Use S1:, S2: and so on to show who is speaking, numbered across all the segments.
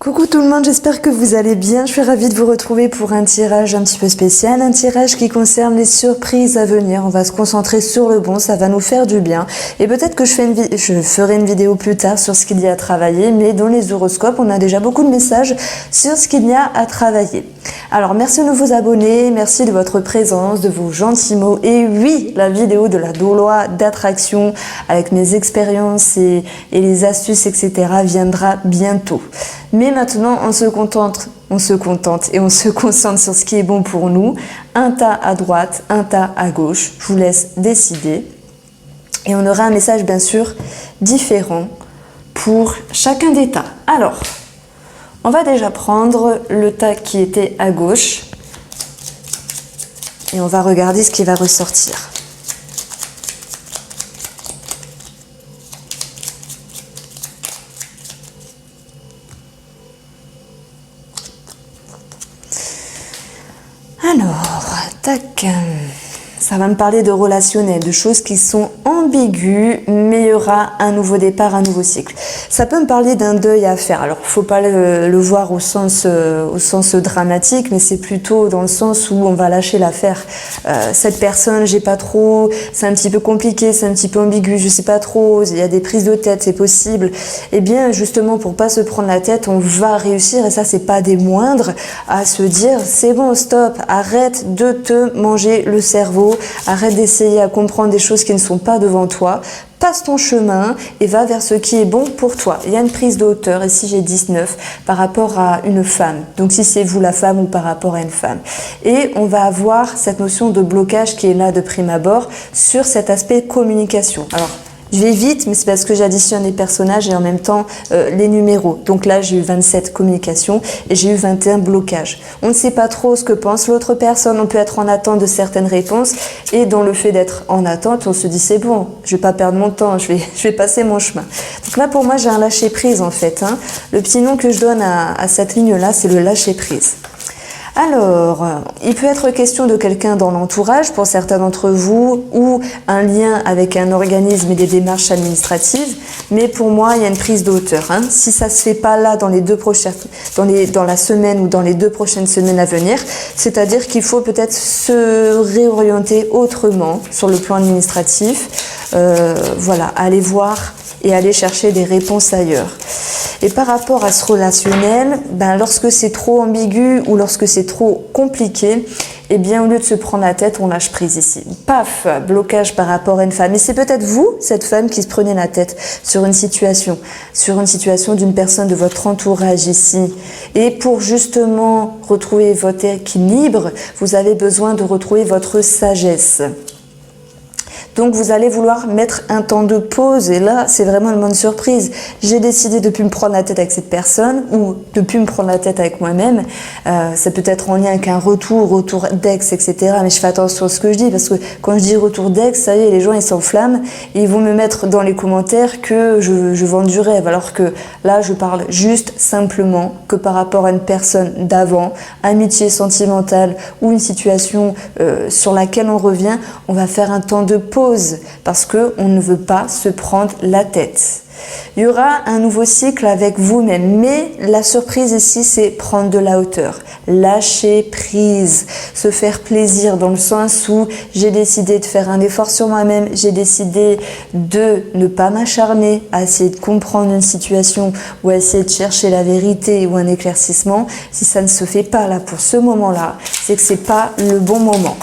S1: Coucou tout le monde, j'espère que vous allez bien. Je suis ravie de vous retrouver pour un tirage un petit peu spécial, un tirage qui concerne les surprises à venir. On va se concentrer sur le bon, ça va nous faire du bien. Et peut-être que je ferai une vidéo plus tard sur ce qu'il y a à travailler, mais dans les horoscopes, on a déjà beaucoup de messages sur ce qu'il y a à travailler. Alors merci de vous abonner, merci de votre présence, de vos gentils mots. Et oui, la vidéo de la loi d'attraction avec mes expériences et les astuces, etc. viendra bientôt. Mais maintenant, on se contente et on se concentre sur ce qui est bon pour nous. Un tas à droite, un tas à gauche. Je vous laisse décider. Et on aura un message, bien sûr, différent pour chacun des tas. Alors, on va déjà prendre le tas qui était à gauche. Et on va regarder ce qui va ressortir. Alors, tac, ça va me parler de relationnel, de choses qui sont ambiguës, mais il y aura un nouveau départ, un nouveau cycle. Ça peut me parler d'un deuil à faire. Alors, il ne faut pas le voir au sens dramatique, mais c'est plutôt dans le sens où on va lâcher l'affaire. Cette personne, j'ai pas trop, c'est un petit peu compliqué, c'est un petit peu ambigu, je sais pas trop, il y a des prises de tête, c'est possible. Eh bien, justement, pour pas se prendre la tête, on va réussir, et ça, c'est pas des moindres, à se dire, c'est bon, stop, arrête de te manger le cerveau, arrête d'essayer à comprendre des choses qui ne sont pas devant toi, passe ton chemin et va vers ce qui est bon pour toi. Il y a une prise de hauteur, ici j'ai 19, par rapport à une femme. Donc si c'est vous la femme ou par rapport à une femme. Et on va avoir cette notion de blocage qui est là de prime abord sur cet aspect communication. Alors, je vais vite, mais c'est parce que j'additionne les personnages et en même temps les numéros. Donc là, j'ai eu 27 communications et j'ai eu 21 blocages. On ne sait pas trop ce que pense l'autre personne. On peut être en attente de certaines réponses. Et dans le fait d'être en attente, on se dit c'est bon, je vais pas perdre mon temps, je vais passer mon chemin. Donc là, pour moi, j'ai un lâcher-prise en fait. Le petit nom que je donne à cette ligne-là, c'est le lâcher-prise. Alors, il peut être question de quelqu'un dans l'entourage, pour certains d'entre vous, ou un lien avec un organisme et des démarches administratives, mais pour moi, il y a une prise de hauteur. Si ça se fait pas là dans la semaine ou dans les 2 prochaines semaines à venir, c'est-à-dire qu'il faut peut-être se réorienter autrement sur le plan administratif, voilà, aller voir et aller chercher des réponses ailleurs. Et par rapport à ce relationnel, lorsque c'est trop ambigu ou lorsque c'est trop compliqué, eh bien, au lieu de se prendre la tête, on lâche prise ici. Paf, blocage par rapport à une femme. Et c'est peut-être vous, cette femme, qui se prenait la tête sur une situation d'une personne de votre entourage ici. Et pour justement retrouver votre équilibre, vous avez besoin de retrouver votre sagesse. Donc vous allez vouloir mettre un temps de pause et là c'est vraiment une bonne surprise. J'ai décidé de ne plus me prendre la tête avec cette personne ou de ne plus me prendre la tête avec moi-même. Ça peut être en lien avec un retour d'ex, etc. Mais je fais attention à ce que je dis parce que quand je dis retour d'ex, ça y est, les gens ils s'enflamment et ils vont me mettre dans les commentaires que je vends du rêve. Alors que là je parle juste simplement que par rapport à une personne d'avant, amitié sentimentale ou une situation sur laquelle on revient, on va faire un temps de pause. Parce qu'on ne veut pas se prendre la tête. Il y aura un nouveau cycle avec vous-même, mais la surprise ici, c'est prendre de la hauteur, lâcher prise, se faire plaisir dans le sens où j'ai décidé de faire un effort sur moi-même, j'ai décidé de ne pas m'acharner à essayer de comprendre une situation ou à essayer de chercher la vérité ou un éclaircissement. Si ça ne se fait pas là pour ce moment-là, c'est que c'est pas le bon moment.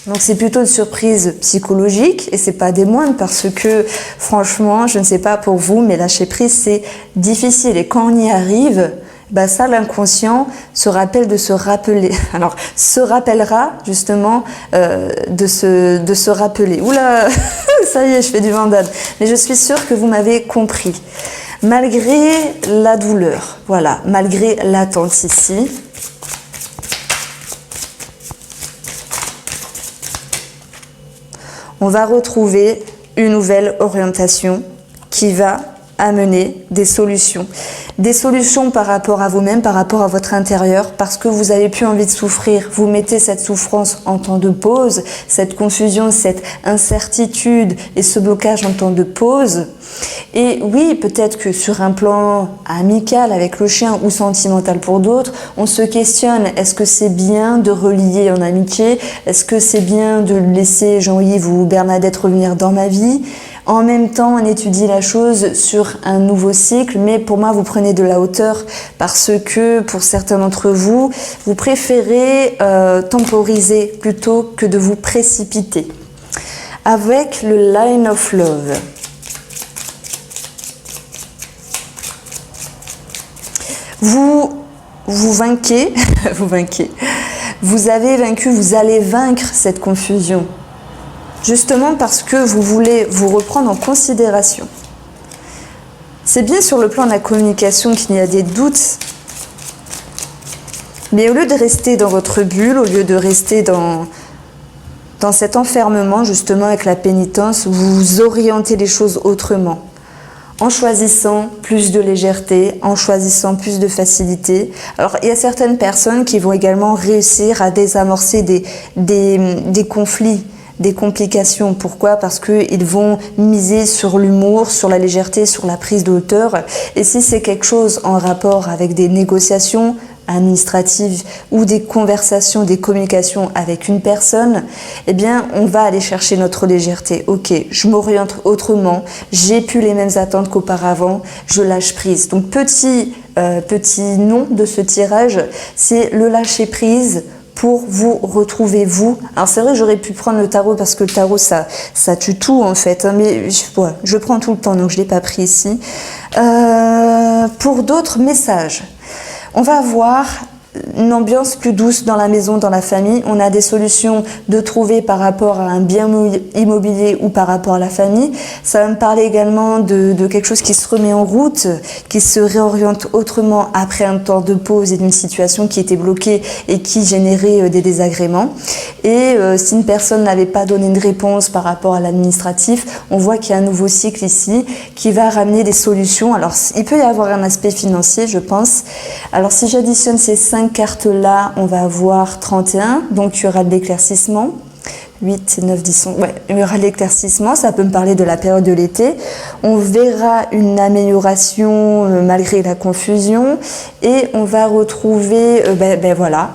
S1: Donc c'est plutôt une surprise psychologique et c'est pas des moindres parce que franchement, je ne sais pas pour vous, mais lâcher prise c'est difficile et quand on y arrive, ça l'inconscient se rappelle de se rappeler. Alors se rappellera justement de se rappeler. Oula, ça y est, je fais du vandal. Mais je suis sûre que vous m'avez compris. Malgré la douleur, voilà, malgré l'attente ici. On va retrouver une nouvelle orientation qui va amener des solutions par rapport à vous-même, par rapport à votre intérieur, parce que vous n'avez plus envie de souffrir. Vous mettez cette souffrance en temps de pause, cette confusion, cette incertitude et ce blocage en temps de pause. Et oui, peut-être que sur un plan amical avec le chien ou sentimental pour d'autres, on se questionne, est-ce que c'est bien de relier en amitié? Est-ce que c'est bien de laisser Jean-Yves ou Bernadette revenir dans ma vie? En même temps, on étudie la chose sur un nouveau cycle, mais pour moi, vous prenez de la hauteur parce que pour certains d'entre vous, vous préférez temporiser plutôt que de vous précipiter. Avec le Line of Love. Vous vainquez, vous avez vaincu, vous allez vaincre cette confusion. Justement parce que vous voulez vous reprendre en considération. C'est bien sur le plan de la communication qu'il y a des doutes, mais au lieu de rester dans votre bulle, au lieu de rester dans cet enfermement justement avec la pénitence, vous orientez les choses autrement. En choisissant plus de légèreté, en choisissant plus de facilité. Alors, il y a certaines personnes qui vont également réussir à désamorcer des conflits, des complications. Pourquoi? Parce qu'ils vont miser sur l'humour, sur la légèreté, sur la prise de hauteur. Et si c'est quelque chose en rapport avec des négociations administratives ou des conversations, des communications avec une personne, eh bien, on va aller chercher notre légèreté. Ok, je m'oriente autrement, j'ai plus les mêmes attentes qu'auparavant, je lâche prise. Donc, petit nom de ce tirage, c'est le lâcher prise pour vous retrouver vous. Alors c'est vrai que j'aurais pu prendre le tarot parce que le tarot ça tue tout en fait, hein, mais je prends tout le temps donc je ne l'ai pas pris ici. Pour d'autres messages, on va avoir une ambiance plus douce dans la maison, dans la famille. On a des solutions de trouver par rapport à un bien immobilier ou par rapport à la famille. Ça va me parler également de quelque chose qui se remet en route, qui se réoriente autrement après un temps de pause et d'une situation qui était bloquée et qui générait des désagréments. Et si une personne n'avait pas donné une réponse par rapport à l'administratif, on voit qu'il y a un nouveau cycle ici qui va ramener des solutions. Alors, il peut y avoir un aspect financier, je pense. Alors, si j'additionne ces 5 cartes-là, on va avoir 31, donc il y aura de l'éclaircissement. 8, 9, 10, 11, ouais, il y aura de l'éclaircissement, ça peut me parler de la période de l'été. On verra une amélioration malgré la confusion et on va retrouver, voilà,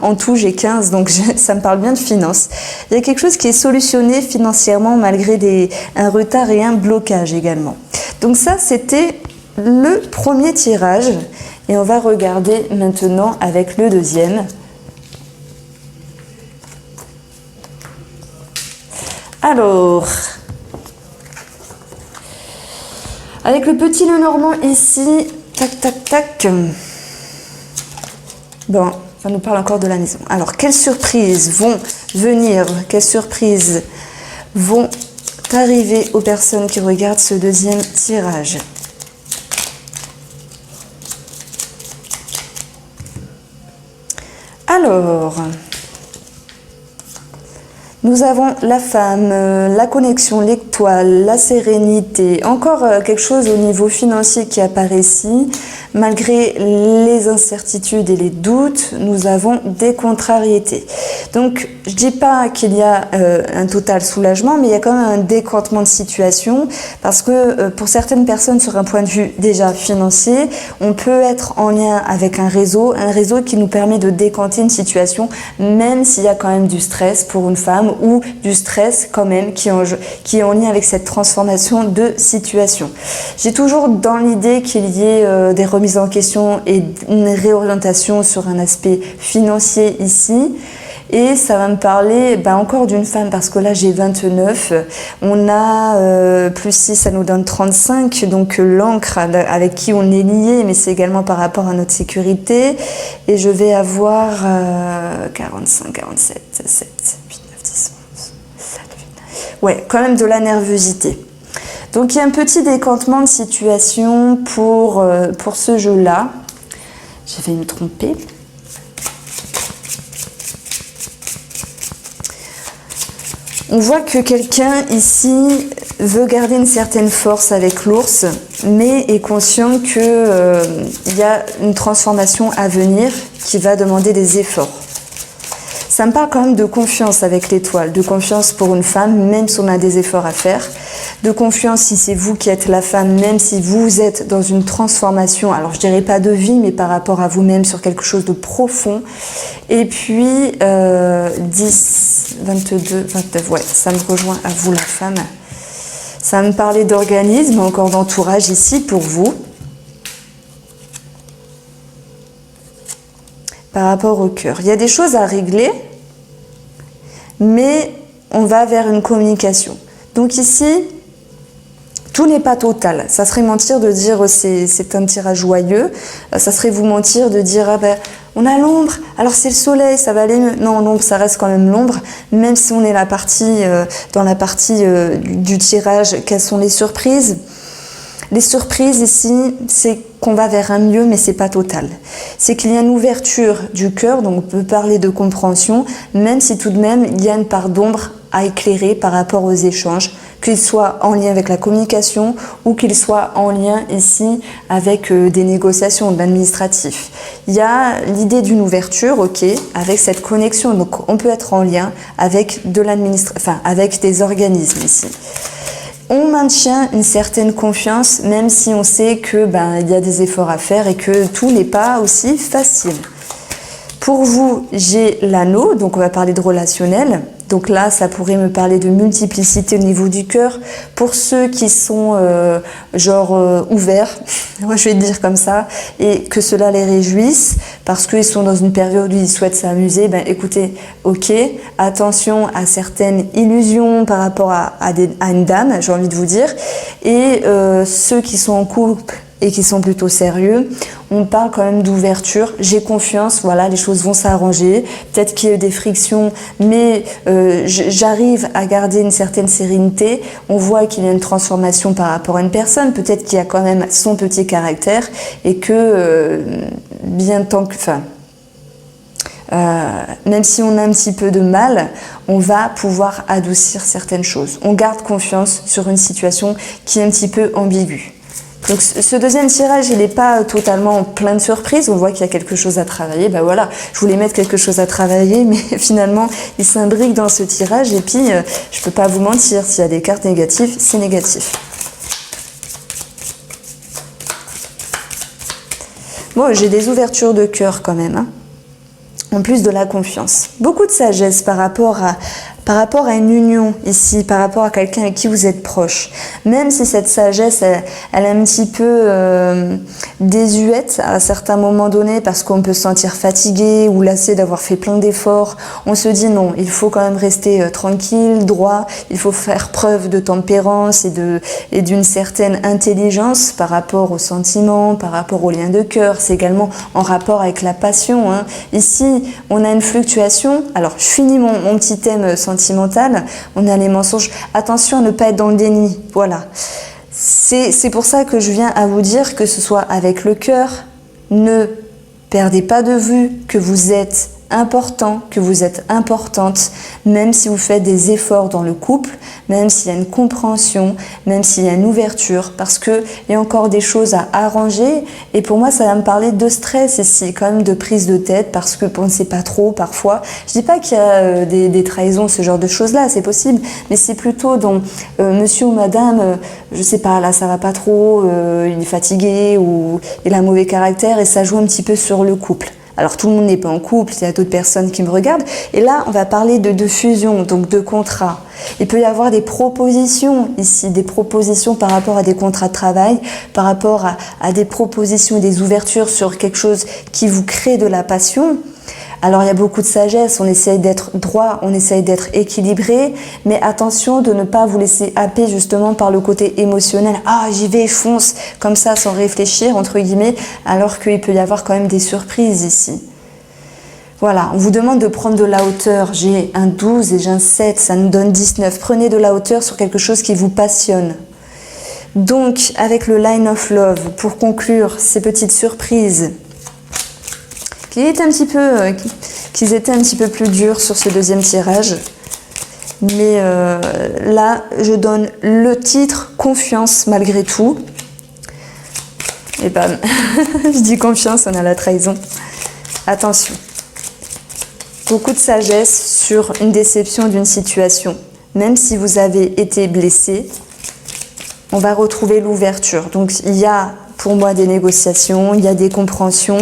S1: en tout j'ai 15, donc ça me parle bien de finances. Il y a quelque chose qui est solutionné financièrement malgré un retard et un blocage également. Donc ça, c'était le premier tirage. Et on va regarder maintenant avec le deuxième. Alors, avec le petit Lenormand ici, tac, tac, tac. Bon, ça nous parle encore de la maison. Alors, quelles surprises vont venir, quelles surprises vont arriver aux personnes qui regardent ce deuxième tirage? Alors, nous avons la femme, la connexion, l'étoile, la sérénité, encore quelque chose au niveau financier qui apparaît ici. Malgré les incertitudes et les doutes, nous avons des contrariétés. Donc, je ne dis pas qu'il y a un total soulagement, mais il y a quand même un décantement de situation parce que pour certaines personnes, sur un point de vue déjà financier, on peut être en lien avec un réseau qui nous permet de décanter une situation, même s'il y a quand même du stress pour une femme ou du stress quand même qui est en lien avec cette transformation de situation. J'ai toujours dans l'idée qu'il y ait des remises en question et une réorientation sur un aspect financier ici. Et ça va me parler encore d'une femme parce que là j'ai 29, on a plus 6, ça nous donne 35, donc l'encre avec qui on est lié, mais c'est également par rapport à notre sécurité. Et je vais avoir 45, 47, 7, 8, 9, 10, 11, 7, 8. Ouais, quand même de la nervosité. Donc il y a un petit décantement de situation pour ce jeu-là. Je vais me tromper. On voit que quelqu'un ici veut garder une certaine force avec l'ours, mais est conscient qu'il y a une transformation à venir qui va demander des efforts. Ça me parle quand même de confiance avec l'étoile, de confiance pour une femme, même si on a des efforts à faire, de confiance si c'est vous qui êtes la femme, même si vous êtes dans une transformation, alors je dirais pas de vie, mais par rapport à vous-même sur quelque chose de profond. Et puis 10, 22, 29, ouais, ça me rejoint à vous la femme. Ça me parlait d'organisme, encore d'entourage ici pour vous. Par rapport au cœur. Il y a des choses à régler, mais on va vers une communication. Donc ici, tout n'est pas total. Ça serait mentir de dire c'est un tirage joyeux. Ça serait vous mentir de dire ah ben, on a l'ombre, alors c'est le soleil, ça va aller mieux. Non, l'ombre, ça reste quand même l'ombre, même si on est dans la partie du tirage, quelles sont les surprises. Les surprises ici, c'est qu'on va vers un mieux, mais c'est pas total. C'est qu'il y a une ouverture du cœur, donc on peut parler de compréhension, même si tout de même il y a une part d'ombre à éclairer par rapport aux échanges, qu'ils soient en lien avec la communication ou qu'ils soient en lien ici avec des négociations, de l'administratif. Il y a l'idée d'une ouverture, ok, avec cette connexion, donc on peut être en lien avec avec des organismes ici. On maintient une certaine confiance, même si on sait que il y a des efforts à faire et que tout n'est pas aussi facile. Pour vous, j'ai l'anneau, donc on va parler de relationnel. Donc là, ça pourrait me parler de multiplicité au niveau du cœur. Pour ceux qui sont ouverts, moi je vais dire comme ça, et que cela les réjouisse, parce qu'ils sont dans une période où ils souhaitent s'amuser, écoutez, ok, attention à certaines illusions par rapport à une dame, j'ai envie de vous dire. Et ceux qui sont en couple et qui sont plutôt sérieux, on parle quand même d'ouverture. J'ai confiance, voilà, les choses vont s'arranger. Peut-être qu'il y a eu des frictions, mais j'arrive à garder une certaine sérénité. On voit qu'il y a une transformation par rapport à une personne. Peut-être qu'il y a quand même son petit caractère et que même si on a un petit peu de mal, on va pouvoir adoucir certaines choses. On garde confiance sur une situation qui est un petit peu ambiguë. Donc ce deuxième tirage, il n'est pas totalement plein de surprises. On voit qu'il y a quelque chose à travailler. Voilà, je voulais mettre quelque chose à travailler, mais finalement, il s'imbrique dans ce tirage. Et puis, je ne peux pas vous mentir, s'il y a des cartes négatives, c'est négatif. Bon, j'ai des ouvertures de cœur quand même, hein. En plus de la confiance. Beaucoup de sagesse par rapport à une union ici, par rapport à quelqu'un avec qui vous êtes proche. Même si cette sagesse, elle est un petit peu désuète à certains moments donnés parce qu'on peut se sentir fatigué ou lassé d'avoir fait plein d'efforts. On se dit non, il faut quand même rester tranquille, droit. Il faut faire preuve de tempérance et d'une certaine intelligence par rapport aux sentiments, par rapport aux liens de cœur. C'est également en rapport avec la passion, hein. Ici, on a une fluctuation. Alors, je finis mon petit thème sentimental. On a les mensonges. Attention à ne pas être dans le déni. Voilà. C'est pour ça que je viens à vous dire que ce soit avec le cœur, ne perdez pas de vue que vous êtes important, que vous êtes importante, même si vous faites des efforts dans le couple, même s'il y a une compréhension, même s'il y a une ouverture, parce qu'il y a encore des choses à arranger. Et pour moi, ça va me parler de stress ici, quand même de prise de tête, parce que on ne sait pas trop parfois. Je dis pas qu'il y a des trahisons, ce genre de choses-là, c'est possible, mais c'est plutôt dans monsieur ou madame, je sais pas, là ça va pas trop, il est fatigué ou il a un mauvais caractère, et ça joue un petit peu sur le couple. Alors tout le monde n'est pas en couple, il y a d'autres personnes qui me regardent. Et là, on va parler de fusion, donc de contrat. Il peut y avoir des propositions ici, des propositions par rapport à des contrats de travail, par rapport à des propositions, des ouvertures sur quelque chose qui vous crée de la passion. Alors il y a beaucoup de sagesse, on essaye d'être droit, on essaye d'être équilibré, mais attention de ne pas vous laisser happer justement par le côté émotionnel. Ah, j'y vais, je fonce, comme ça, sans réfléchir, entre guillemets, alors qu'il peut y avoir quand même des surprises ici. Voilà, on vous demande de prendre de la hauteur. J'ai un 12 et j'ai un 7, ça nous donne 19. Prenez de la hauteur sur quelque chose qui vous passionne. Donc, avec le Line of Love, pour conclure ces petites surprises, qu'ils étaient un petit peu plus durs sur ce deuxième tirage. Mais là, je donne le titre confiance malgré tout. Et bam, je dis confiance, on a la trahison. Attention. Beaucoup de sagesse sur une déception d'une situation. Même si vous avez été blessé, on va retrouver l'ouverture. Donc il y a pour moi des négociations, il y a des compréhensions,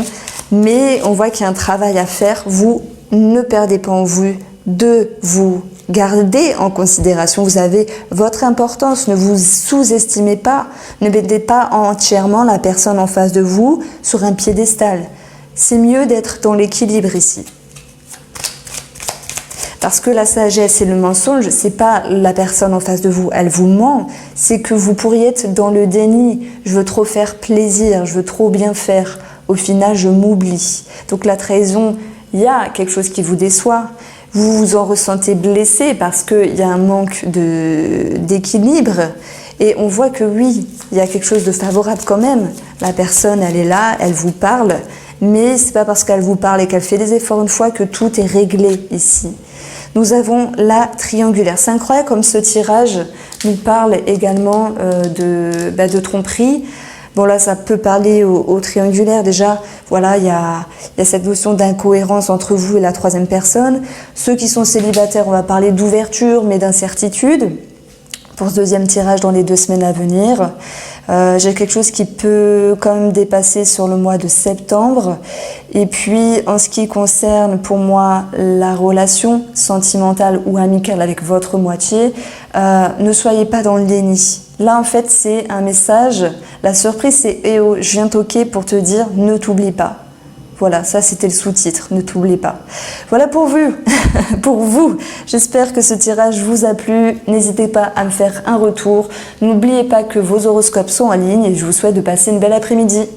S1: mais on voit qu'il y a un travail à faire. Vous ne perdez pas en vue de vous garder en considération. Vous avez votre importance, ne vous sous-estimez pas, ne mettez pas entièrement la personne en face de vous sur un piédestal. C'est mieux d'être dans l'équilibre ici. Parce que la sagesse et le mensonge, c'est pas la personne en face de vous, elle vous ment, c'est que vous pourriez être dans le déni. Je veux trop faire plaisir, je veux trop bien faire. Au final, je m'oublie. Donc la trahison, il y a quelque chose qui vous déçoit. Vous vous en ressentez blessé parce qu'il y a un manque d'équilibre. Et on voit que oui, il y a quelque chose de favorable quand même. La personne, elle est là, elle vous parle. Mais c'est pas parce qu'elle vous parle et qu'elle fait des efforts une fois que tout est réglé ici. Nous avons la triangulaire. C'est incroyable comme ce tirage nous parle également de tromperie. Bon là, ça peut parler au triangulaire. Déjà, voilà, il y a cette notion d'incohérence entre vous et la troisième personne. Ceux qui sont célibataires, on va parler d'ouverture, mais d'incertitude. Pour ce deuxième tirage dans les 2 semaines à venir. J'ai quelque chose qui peut quand même dépasser sur le mois de septembre. Et puis, en ce qui concerne pour moi la relation sentimentale ou amicale avec votre moitié, ne soyez pas dans le déni. Là, en fait, c'est un message. La surprise, c'est « Eh oh, je viens toquer pour te dire ne t'oublie pas ». Voilà, ça c'était le sous-titre, ne t'oublie pas. Voilà pour vous. Pour vous. J'espère que ce tirage vous a plu. N'hésitez pas à me faire un retour. N'oubliez pas que vos horoscopes sont en ligne et je vous souhaite de passer une belle après-midi.